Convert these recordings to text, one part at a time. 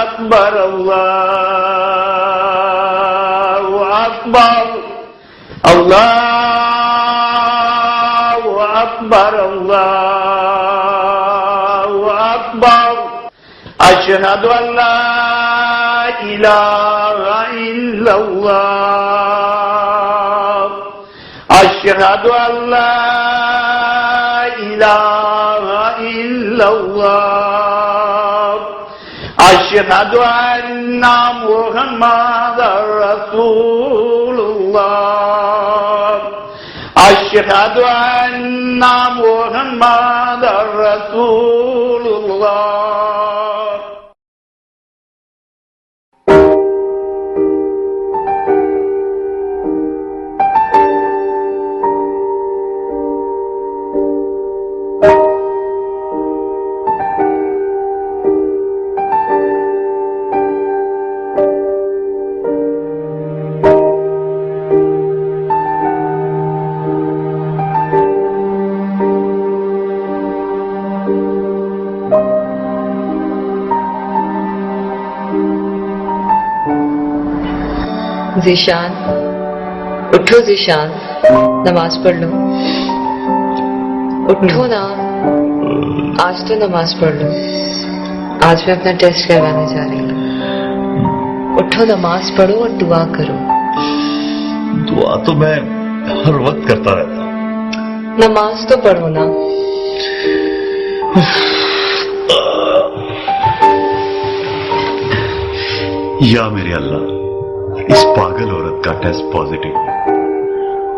अकबर अल्लाहु अकबर अल्लाहु अकबर अल्लाहु अकबर अशहदु अल्ला इलाहा इल्लल्लाह अशहदु अल्ला इलाहा इल्लल्लाह अशहदु अन्ना मुहम्मदर रसूलुल्लाह अशहदु अन्ना मुहम्मदर रसूलुल्लाह। ज़ीशान, उठो ज़ीशान, नमाज पढ़ लो। उठो ना, आज तो नमाज पढ़ लो। आज मैं अपना टेस्ट करवाने जा रही हूँ। उठो, नमाज पढ़ो और दुआ करो। दुआ तो मैं हर वक्त करता रहता। नमाज तो पढ़ो ना। या मेरे अल्लाह, इस पागल औरत का टेस्ट पॉजिटिव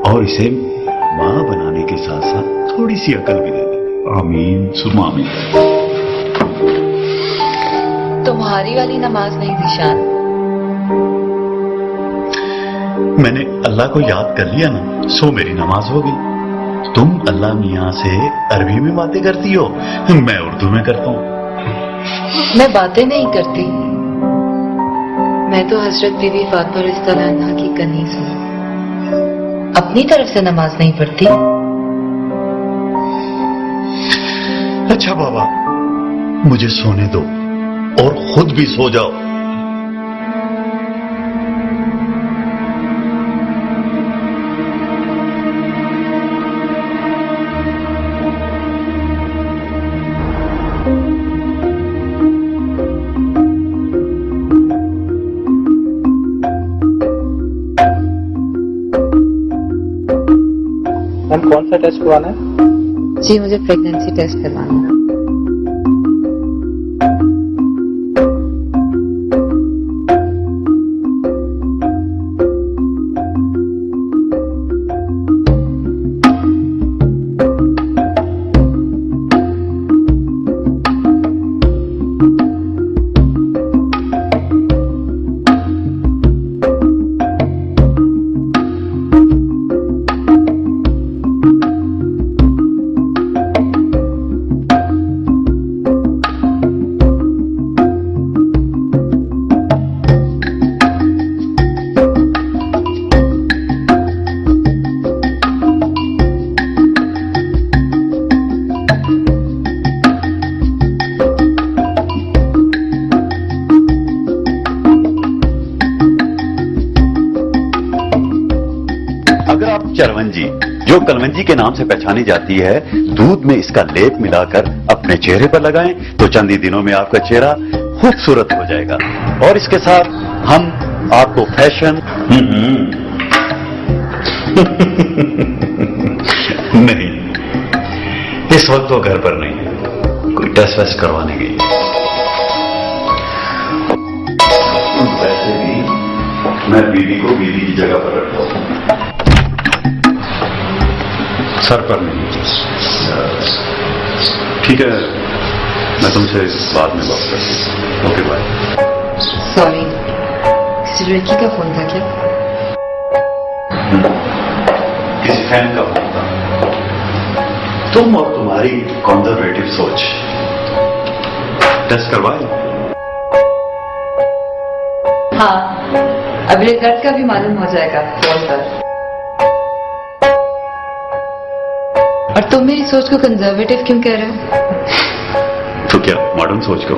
और इसे मां बनाने के साथ साथ थोड़ी सी अकल भी दे दे। आमीन सुमा आमीन। तुम्हारी वाली नमाज नहीं ज़ीशान। मैंने अल्लाह को याद कर लिया ना, सो मेरी नमाज हो गई। तुम अल्लाह मियां से अरबी में बातें करती हो, मैं उर्दू में करता हूँ। मैं बातें नहीं करती, मैं तो हजरत बीवी फातिमा रज़ियल्लाहु अन्हा की कनीज हूँ। अपनी तरफ से नमाज नहीं पढ़ती। अच्छा बाबा, मुझे सोने दो और खुद भी सो जाओ। मैम कौन सा टेस्ट करवाना है? जी, मुझे प्रेगनेंसी टेस्ट करवाना है। चरवंजी, जो कलवंजी के नाम से पहचानी जाती है, दूध में इसका लेप मिलाकर अपने चेहरे पर लगाएं तो चंद ही दिनों में आपका चेहरा खूबसूरत हो जाएगा। और इसके साथ हम आपको फैशन नहीं, इस वक्त तो घर पर नहीं है, कोई टेस्ट वेस्ट करवाने गई। वैसे भी मैं बीवी को बीवी की जगह पर रखता हूं, सर पर नहीं। ठीक है, मैं तुमसे बाद में बात करती हूँ। Okay bye. सॉरी, किसी लड़की का फोन था क्या? किसी फैन का फोन था। तुम और तुम्हारी कंजर्वेटिव सोच। टेस्ट करवाए? हाँ, अब रिजल्ट का भी मालूम हो जाएगा फोन पर। और तुम मेरी सोच को कंजर्वेटिव क्यों कह रहे हो? तो क्या मॉडर्न सोच को?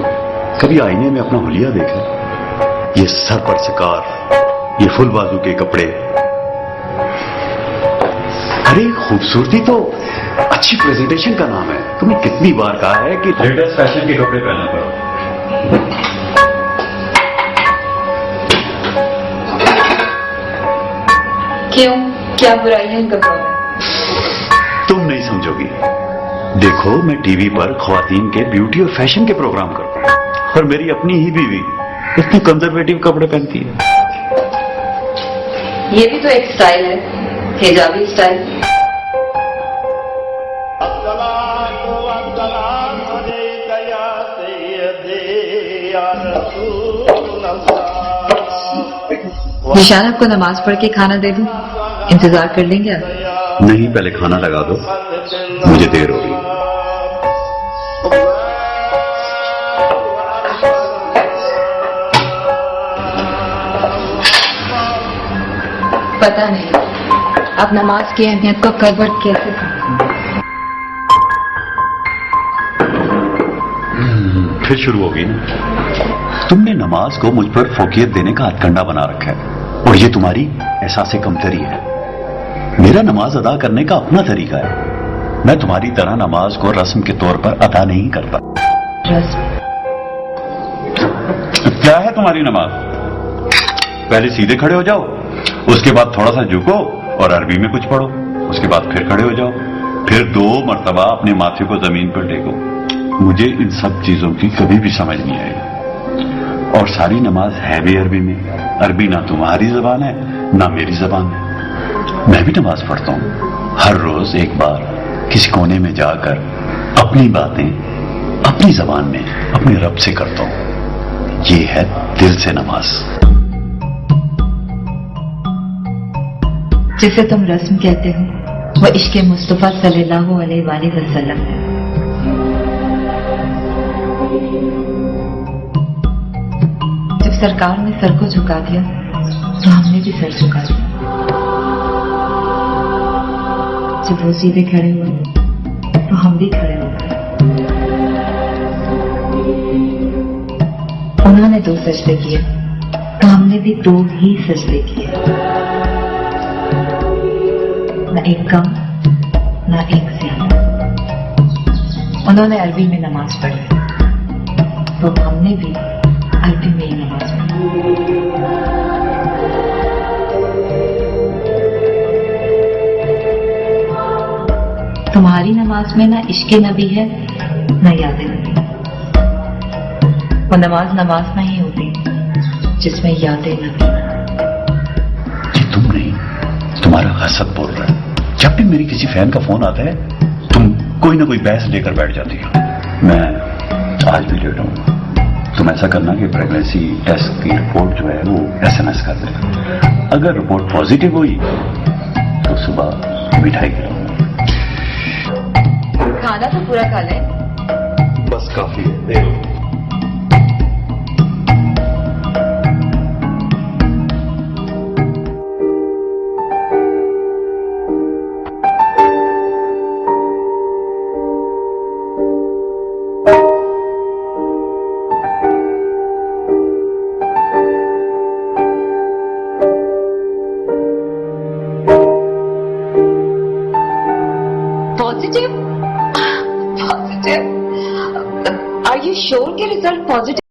कभी आईने में अपना हुलिया देखा? ये सर पर शिकार, ये फुल बाजू के कपड़े। अरे खूबसूरती तो अच्छी प्रेजेंटेशन का नाम है। तुम्हें कितनी बार कहा है कि लेटेस्ट फैशन के कपड़े पहनना पड़ो। क्यों, क्या बुराई है इन कपड़ों में? तुम नहीं समझोगी। देखो, मैं टीवी पर ख्वातीन के ब्यूटी और फैशन के प्रोग्राम करता हूं, और मेरी अपनी ही बीवी इतने कंजर्वेटिव कपड़े पहनती है। ये भी तो एक स्टाइल है, हिजाबी स्टाइल। निशान आपको नमाज पढ़ के खाना दे दूं? इंतजार कर लेंगे आप? नहीं, पहले खाना लगा दो, मुझे देर हो रही। पता नहीं आप नमाज की अहमियत को करवट कैसे समझें? फिर शुरू होगी ना। तुमने नमाज को मुझ पर फोकियत देने का हथकंडा बना रखा है, और ये तुम्हारी एहसास कमतरी है। मेरा नमाज अदा करने का अपना तरीका है। मैं तुम्हारी तरह नमाज को रस्म के तौर पर अदा नहीं करता। रस्म? क्या है तुम्हारी नमाज? पहले सीधे खड़े हो जाओ, उसके बाद थोड़ा सा झुको और अरबी में कुछ पढ़ो, उसके बाद फिर खड़े हो जाओ, फिर 2 मरतबा अपने माथे को जमीन पर टेको। मुझे इन सब चीजों की कभी भी समझ नहीं आई। और सारी नमाज है भी अरबी में। अरबी ना तुम्हारी जबान है ना मेरी जबान है। मैं भी नमाज पढ़ता हूं, हर रोज एक बार किसी कोने में जाकर अपनी बातें अपनी जबान में अपने रब से करता हूं। ये है दिल से नमाज। जिसे तुम रस्म कहते हो वह इश्क़ मुस्तफा सल्लल्लाहु अलैहि वसल्लम है। जब सरकार ने सर को झुका दिया तो हमने भी सर झुका दिया। जब वो सीधे खड़े हुए तो हम भी खड़े हो गए। उन्होंने 2 सजदे किए तो हमने भी 2 ही सजदे किए। न एक कम न एक ज्यादा। उन्होंने अरबी में नमाज पढ़ी तो हमने भी अरबी में ही नमाज पढ़ी। तुम्हारी नमाज में ना इश्क़े नबी है ना याद नबी। वो नमाज नहीं होती जिसमें याद नबी। ये तुम नहीं, तुम्हारा हसद बोल रहा है। जब भी मेरी किसी फैन का फोन आता है तुम कोई ना कोई बहस लेकर बैठ जाती हो। मैं आज भी लेट हूं। तुम ऐसा करना कि प्रेगनेंसी टेस्ट की रिपोर्ट जो है वो SMS कर दे। अगर रिपोर्ट पॉजिटिव हुई तो सुबह मिठाई खिलाऊंगा। खाना तो पूरा खा लें। बस काफी है, दे लो। पॉजिटिव? Are you sure कि रिजल्ट पॉजिटिव